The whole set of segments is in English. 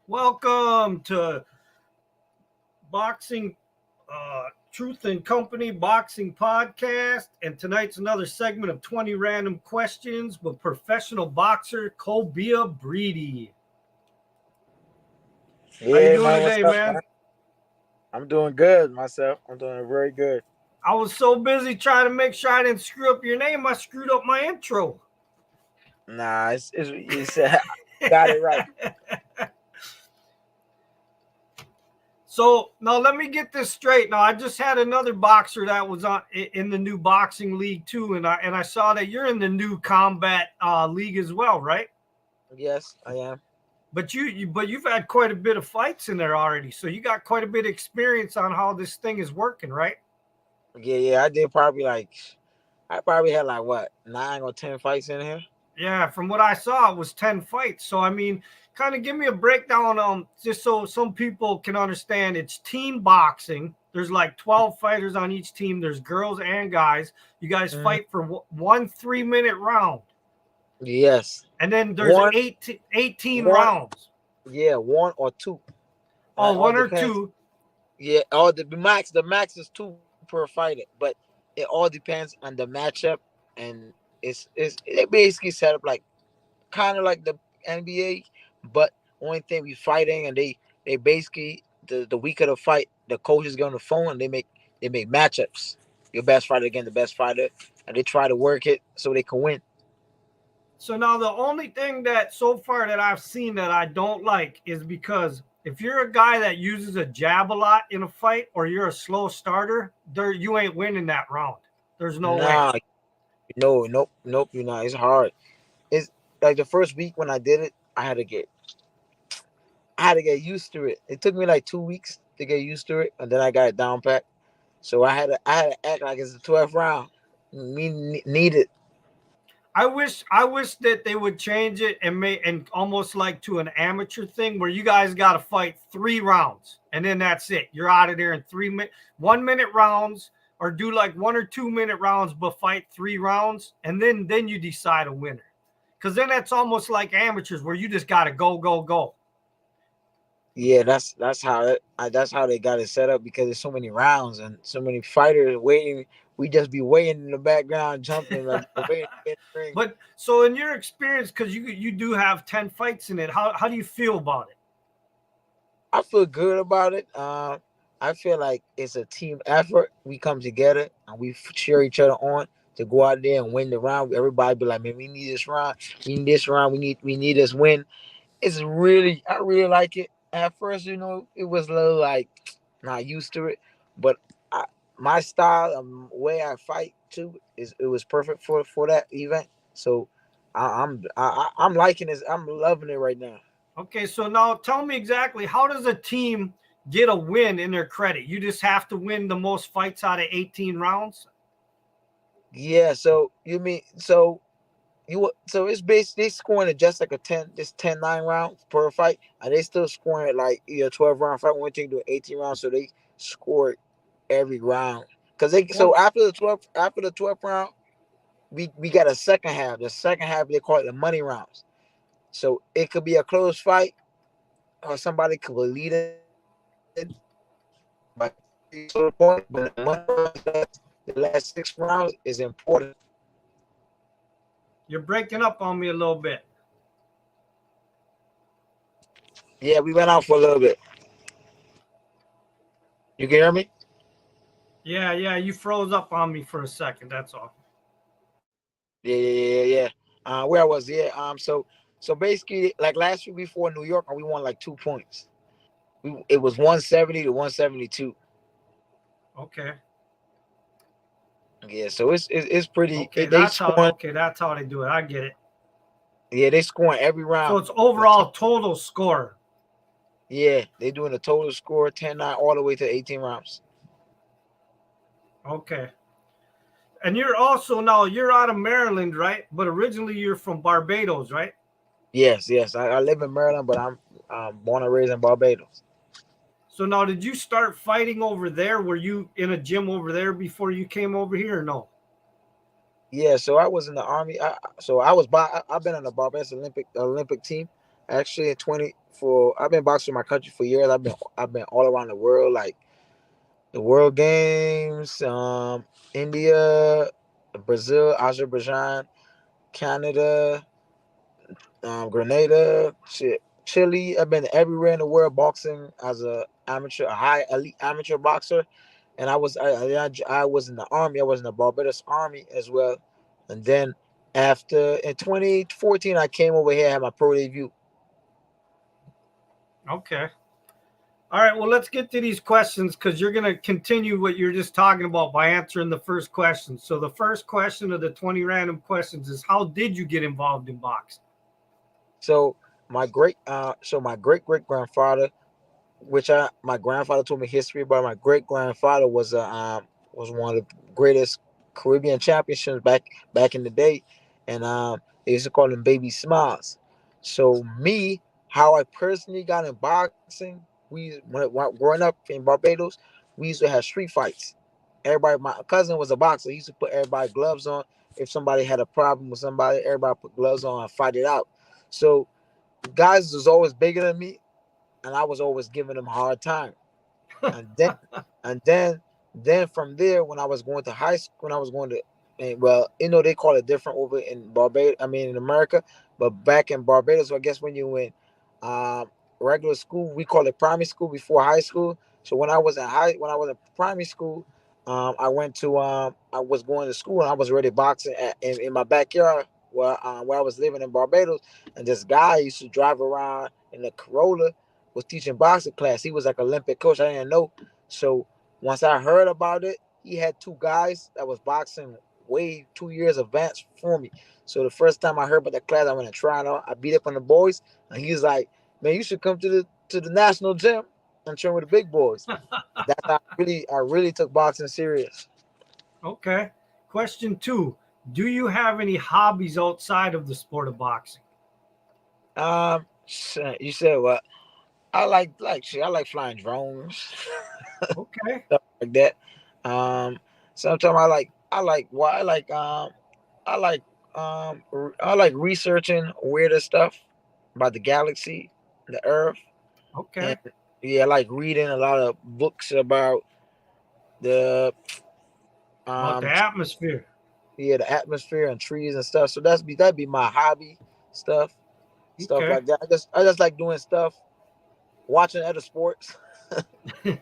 Welcome to Boxing Truth and Company Boxing Podcast. And tonight's another segment of 20 random questions with professional boxer Cobia Breedy. How you Yeah, doing man. What's today, up, man? man? I'm doing good myself. I'm doing very good. I was so busy trying to make sure I didn't screw up your name, I screwed up my intro. Nah, it's got it right. So now let me get this straight. Now I just had another boxer that was in the new boxing league too, and I saw that you're in the new combat league as well, right? Yes, I am. But you've had quite a bit of fights in there already, so you got quite a bit of experience on how this thing is working, right? Yeah. I probably had like what 9 or 10 fights in here. Yeah, from what I saw, it was 10 fights. So I mean, kind of give me a breakdown just so some people can understand. It's team boxing. There's like 12 fighters on each team. There's girls and guys. You guys Mhm. fight for one 3-minute round. Yes, And then there's one, 18 one, rounds. yeah, one or two. Oh, It all one or depends. two. Yeah, all the max is two per fighter, but it all depends on the matchup, and it's it basically set up like kind of like the NBA, but only thing we fighting and they basically the week of the fight, the coaches get on the phone and they make matchups. Your best fighter against the best fighter, and they try to work it so they can win. So now the only thing that so far that I've seen that I don't like is because if you're a guy that uses a jab a lot in a fight or you're a slow starter, you ain't winning that round. There's no way. Nah, no, nope. You know, it's hard. It's like the first week when I did it, I had to get used to it. It took me like 2 weeks to get used to it, and then I got it down pat. So I had to act like it's the 12th round. Need it. I wish that they would change it and almost like to an amateur thing where you guys got to fight 3 rounds and then that's it. You're out of there in 3 minute 1 minute rounds, or do like 1 or 2 minute rounds but fight 3 rounds, and then you decide a winner. Because then that's almost like amateurs where you just got to go. Yeah, that's how they got it set up because there's so many rounds and so many fighters waiting. We just be waiting in the background, jumping like waiting to get in the ring. But so in your experience, because you do have 10 fights in it, how do you feel about it? I feel good about it. I feel like it's a team effort. We come together and we cheer each other on to go out there and win the round. Everybody be like, man, we need this round. We need this round. We need this win. I really like it. At first, it was a little like not used to it, but I, my style and way I fight too is it was perfect for that event. So I'm liking this. I'm loving it right now. Okay, so now tell me exactly, how does a team get a win in their credit? You just have to win the most fights out of 18 rounds? Yeah. So you mean so it's basically scoring it just like a 10 rounds per fight, and they still scoring it like 12 round fight. One thing do 18 rounds, so they score every round. Cause they so Well, after the 12th round, we got a second half. The second half they call it the money rounds. So it could be a close fight, or somebody could lead it by three total points. But the money rounds, the last 6 rounds is important. you're breaking up on me a little bit. Yeah, we went out for a little bit. You can hear me? Yeah, you froze up on me for a second. That's all. Yeah. Where I was, yeah. So basically, like last week before New York, we won like 2 points. It was 170 to 172. Okay. Yeah, so it's pretty. Okay, They scoring. that's how they do it. I get it. Yeah, they scoring every So round. it's The team, overall total score. yeah, they doing a total score 10-9 all the way to 18 rounds. Okay. And you're out of Maryland, right? But originally you're from Barbados, right? Yes. I live in Maryland, but I'm born and raised in Barbados. So now, did you start fighting over there? Were you in a gym over there before you came over here, or no? Yeah, so I was in the army. So I was I've been on the Barbados Olympic team actually in 20 boxing my country for years. I've been all around the world, like the World Games, India, Brazil, Azerbaijan, Canada, Grenada, shit, Chile. I've been everywhere in the world boxing as a amateur, a high elite amateur boxer. And I was in the army. I was in the Barbados Army as well. And then after in 2014, I came over here. I had my pro debut. Okay. All right. Well, let's get to these questions because you're going to continue what you're just talking about by answering the first question. So the first question of the 20 random questions is, how did you get involved in boxing? So my great great grandfather, my grandfather told me history about. My great grandfather was one of the greatest Caribbean champions back in the day, and they used to call him Baby Smiles. So me, how I personally got in boxing, growing up in Barbados, we used to have street fights. Everybody, my cousin was a boxer. He used to put everybody gloves on. If somebody had a problem with somebody, everybody put gloves on and fight it out. So guys was always bigger than me, and I was always giving them a hard time. And then and then from there, when I was going to high school, when I was going to, and well, they call it different over in Barbados. I mean in America, but back in Barbados, I guess when you in um, regular school, we call it primary school before high school. So when I was in primary school, I was going to school and I was already boxing in my backyard where I was living in Barbados, and this guy used to drive around in a Corolla, was teaching boxing class. He was like Olympic coach. I didn't know. So once I heard about it, he had two guys that was boxing way 2 years advanced for me. So the first time I heard about the class, I went and tried out. I beat up on the boys, and he was like, "Man, you should come to the national gym and train with the big boys." And that's how I really took boxing serious. Okay. Question 2. Do you have any hobbies outside of the sport of boxing? You said what? I like shit. I like flying drones, Okay. stuff like that. Um, Sometimes I like I like researching weirder stuff about the galaxy, the Earth, and Okay. yeah, I like reading a lot of books about the About the um atmosphere. the atmosphere and trees and stuff. So that'd be my hobby stuff, stuff Okay. like that. I just like doing stuff, watching other sports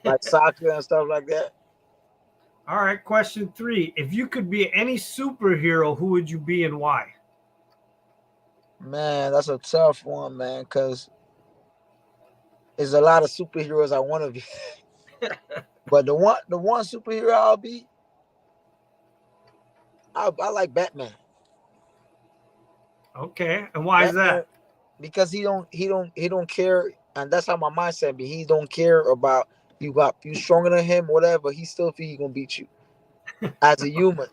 like soccer and stuff like that. All right. Question 3. If you could be any superhero, who would you be and why? Man, that's a tough one, man, because there's a lot of superheroes I want to be. But the one superhero I'll be, I like Batman. Okay. And why is Batman, that? because he don't care, and that's how my mindset be. He don't care about you stronger than him, whatever. He still feel he gonna beat you as a human.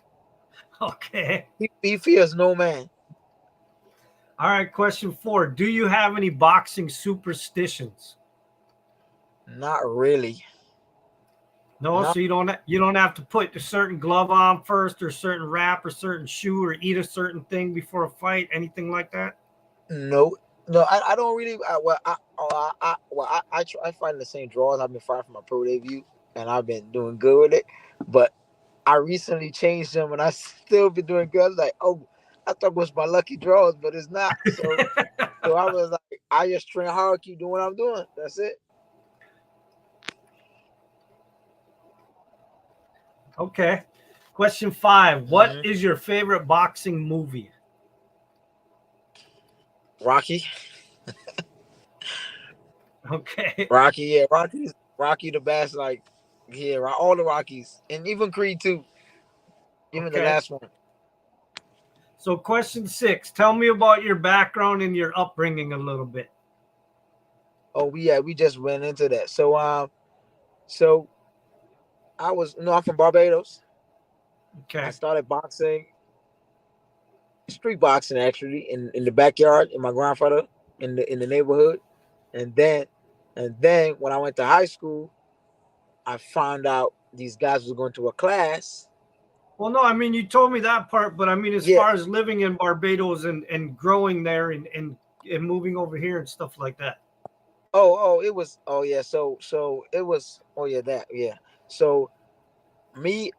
Okay. He fears no man. All right. Question 4. Do you have any boxing superstitions? Not really. No, Not so you don't have to put a certain glove on first, or certain wrap, or certain shoe, or eat a certain thing before a fight, anything like that. no. No, I don't really. I fight in the same draws. I've been fighting for my pro debut, and I've been doing good with it. But I recently changed them, and I still been doing good. I was like, oh, I thought it was my lucky draws, but it's not. So I was like, I just train hard, keep doing what I'm doing. That's it. Okay. Question 5. What Hmm. is your favorite boxing movie? Rocky, Okay. Yeah, Rocky the best. Like, yeah, all the Rockies, and even Creed too, even the Okay. last one. So, question 6. Tell me about your background and your upbringing a little bit. Oh, we just went into that. So I'm from Barbados. I Okay. started boxing, street boxing actually, in the backyard in my grandfather in the neighborhood, and then when I went to high school, I found out these guys was going to a class. Well, no, I mean, you told me that part, but I mean, as Yeah, far as living in Barbados and growing there and moving over here and stuff like that. it was. Oh yeah. So it was. Oh yeah, that yeah. So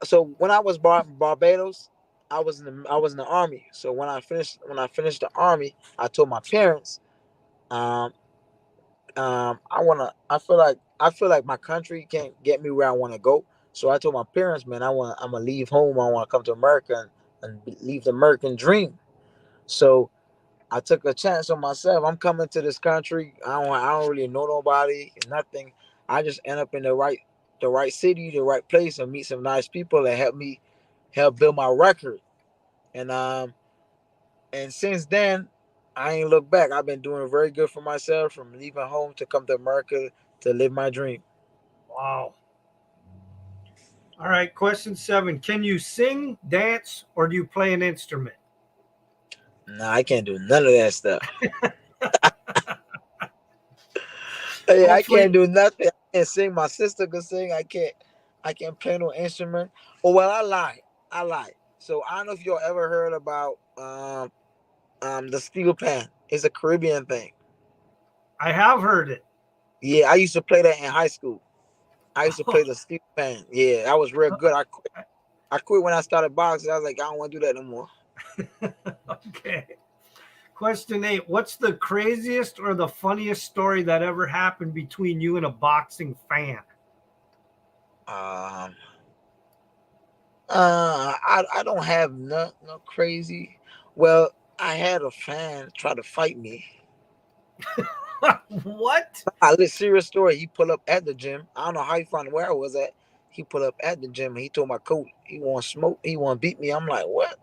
so when I was Barbados, I was in the army. So when I finished the army, I told my parents, um, I feel like my country can't get me where I want to go. So I told my parents, man, I'm gonna leave home. I want to come to America and leave the American dream. So I took a chance on myself. I'm coming to this country. I don't really know nobody, nothing. I just end up in the right city, the right place, and meet some nice people that help build my record. And since then, I ain't looked back. I've been doing very good for myself from leaving home to come to America to live my dream. Wow. All right. Question 7. Can you sing, dance, or do you play an instrument? Nah, I can't do none of that stuff. Hey, I Hopefully, can't do nothing. I can't sing. My sister can sing. I can't play no instrument. Oh well, I lied. I lied. So I don't know if y'all ever heard about the steel pan. It's a Caribbean thing. I have heard it. Yeah, I used to play that in high school. I used to play the steel pan. Yeah, that was real good. I quit when I started boxing. I was like, I don't want to do that no more. Okay. Question 8. What's the craziest or the funniest story that ever happened between you and a boxing fan? Um, I don't have no crazy. Well, I had a fan try to fight me. What? I live serious story. He pulled up at the gym. I don't know how he found where I was at. He pulled up at the gym and he told my coach he want smoke. He want beat me. I'm like, what?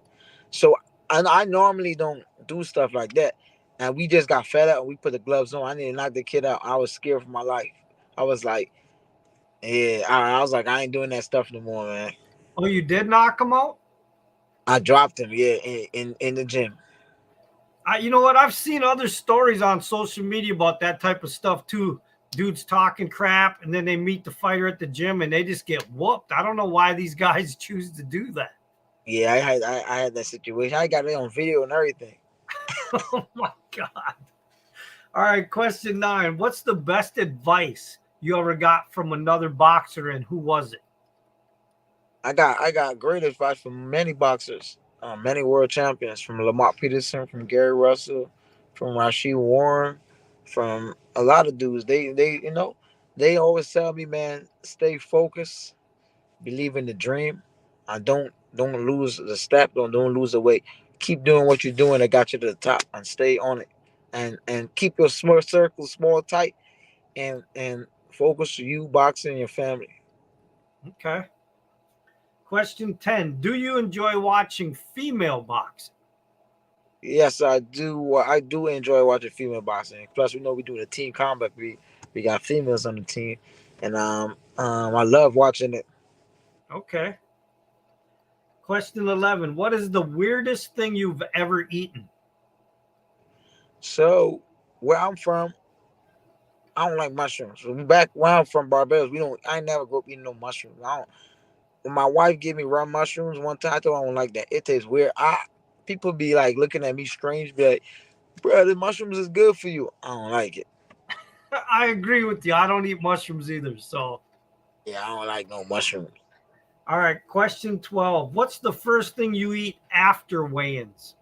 So I normally don't do stuff like that. And we just got fed up and we put the gloves on. I need to knock the kid out. I was scared for my life. I was like, yeah. I was like, I ain't doing that stuff no more, man. Oh, you did knock him out? I dropped him, yeah, in the gym. You know what? I've seen other stories on social media about that type of stuff too. Dudes talking crap, and then they meet the fighter at the gym, and they just get whooped. I don't know why these guys choose to do that. Yeah, I had that situation. I got it on video and everything. Oh my god! All right, question 9. What's the best advice you ever got from another boxer, and who was it? I got great advice from many boxers, many world champions, from Lamont Peterson, from Gary Russell, from Rashid Warren, from a lot of dudes. They always tell me, man, stay focused, believe in the dream, and don't lose the step, don't lose the weight. Keep doing what you're doing that got you to the top, and stay on it, and keep your small circle small tight, and focus on you boxing and your family. Okay. Question 10. Do you enjoy watching female boxing? Yes, I do. I do enjoy watching female boxing. Plus, we know we do the team combat. We got females on the team, and I love watching it. Okay. Question 11. What is the weirdest thing you've ever eaten? So, where I'm from, I don't like mushrooms. So back where I'm from, Barbados, we don't. I never grew up eating no mushrooms. I don't. When my wife gave me raw mushrooms one time, I thought I don't like that. It tastes weird. People be like looking at me strange, be like, "Bro, the mushrooms is good for you." I don't like it. I agree with you. I don't eat mushrooms either. So, Yeah, I don't like no mushrooms. all right. Question 12. What's the first thing you eat after weigh ins?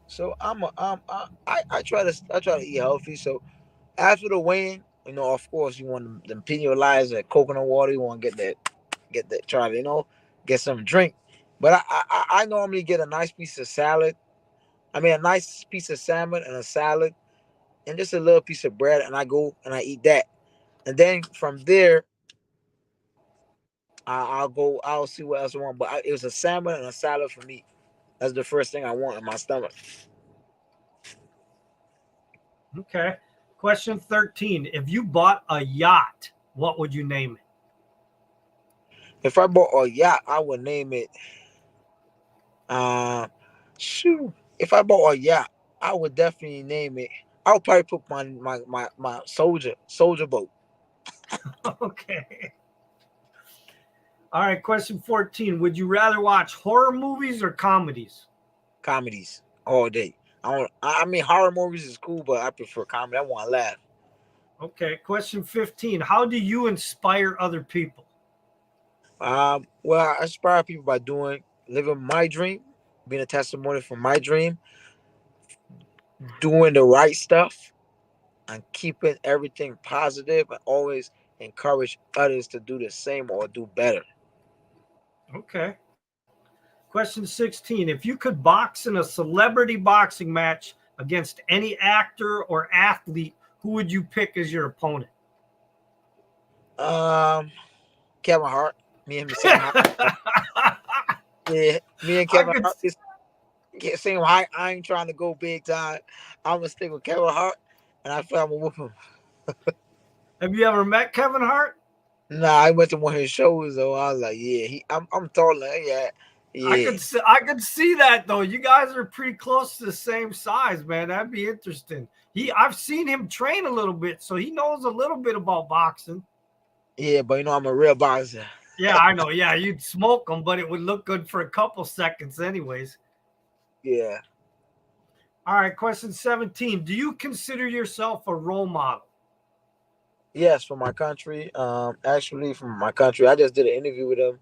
So I try to eat healthy. So after the weigh-in, of course, you want them Pedialytes, that coconut water. You want to get that, try to, get some drink. But I normally get a nice piece of salad. I mean, a nice piece of salmon and a salad, and just a little piece of bread, and I go and I eat that. And then from there, I'll go. I'll see what else I want. But it was a salmon and a salad for me. That's the first thing I want in my stomach. Okay. Question 13. If you bought a yacht, what would you name it? If I bought a yacht, I would name it. Uh, Shoot. If I bought a yacht, I would definitely name it. I would probably put my soldier boat. Okay. All right. Question 14. Would you rather watch horror movies or comedies? Comedies all day. I mean, horror movies is cool, but I prefer comedy. I want to laugh. Okay. Question 15. How do you inspire other people? Well, I inspire people by living my dream, being a testimony for my dream, doing the right stuff, and keeping everything positive, and always encourage others to do the same or do better. Okay. Question 16. If you could box in a celebrity boxing match against any actor or athlete, who would you pick as your opponent? Um, Kevin Hart, me and him the same height. Yeah, me and I Kevin could. Hart is get same height. I ain't trying to go big time. I'm gonna stick with Kevin Hart, and I feel I'm gonna whoop him. Have you ever met Kevin Hart? Nah, I went to one of his shows though. I was like, yeah, I'm taller. Yeah, yeah, I could see that though. You guys are pretty close to the same size, man. That'd be interesting. I've seen him train a little bit, so he knows a little bit about boxing. yeah. But I'm a real boxer. Yeah, I know. Yeah, you'd smoke him, but it would look good for a couple seconds, anyways. Yeah. All right, question 17. Do you consider yourself a role model? Yes, for my country. Actually, from my country, I just did an interview with him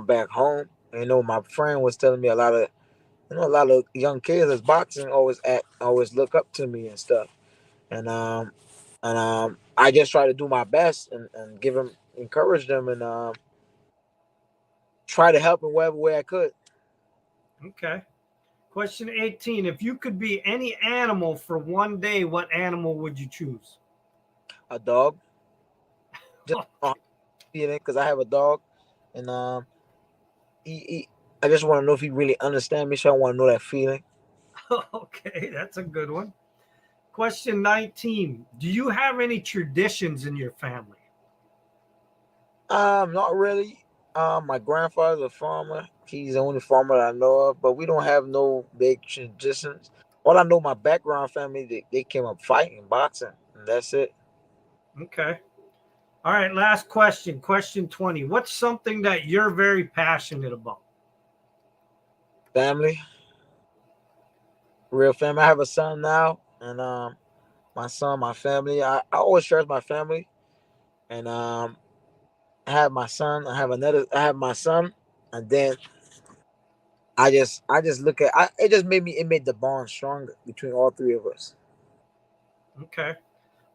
back home. My friend was telling me a lot of young kids that's boxing always look up to me and stuff. And I just try to do my best and encourage them, and try to help in whatever way I could. Okay. Question 18. If you could be any animal for one day, what animal would you choose? A dog, just feeling because I have a dog, and he I just want to know if he really understands me. So I want to know that feeling. Okay, that's a good one. Question 19. Do you have any traditions in your family? Not really. My grandfather's a farmer. He's the only farmer that I know of, but we don't have no big traditions. All I know, my background family, they came up fighting, boxing, and that's it. Okay. All right, last question. Question 20. What's something that you're very passionate about? Family, real family. I have a son now, and my son, my family. I always cherish my family, and I have my son. I have my son, and then I just look at. It made the bond stronger between all three of us. Okay.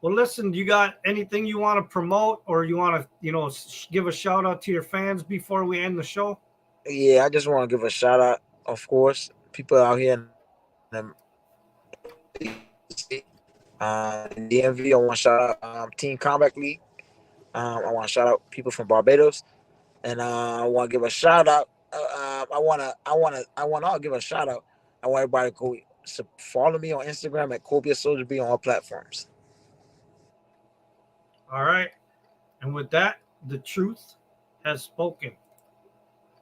Well, listen, you got anything you want to promote or you want to, give a shout out to your fans before we end the show? Yeah, I just want to give a shout out, of course, people out here in DMV. I want to shout out Team Combat League. I want to shout out people from Barbados, and I want to give a shout out. I want to give a shout out. I want everybody to go follow me on Instagram at Cobia Soldier B on all platforms. All right. And with that, the truth has spoken.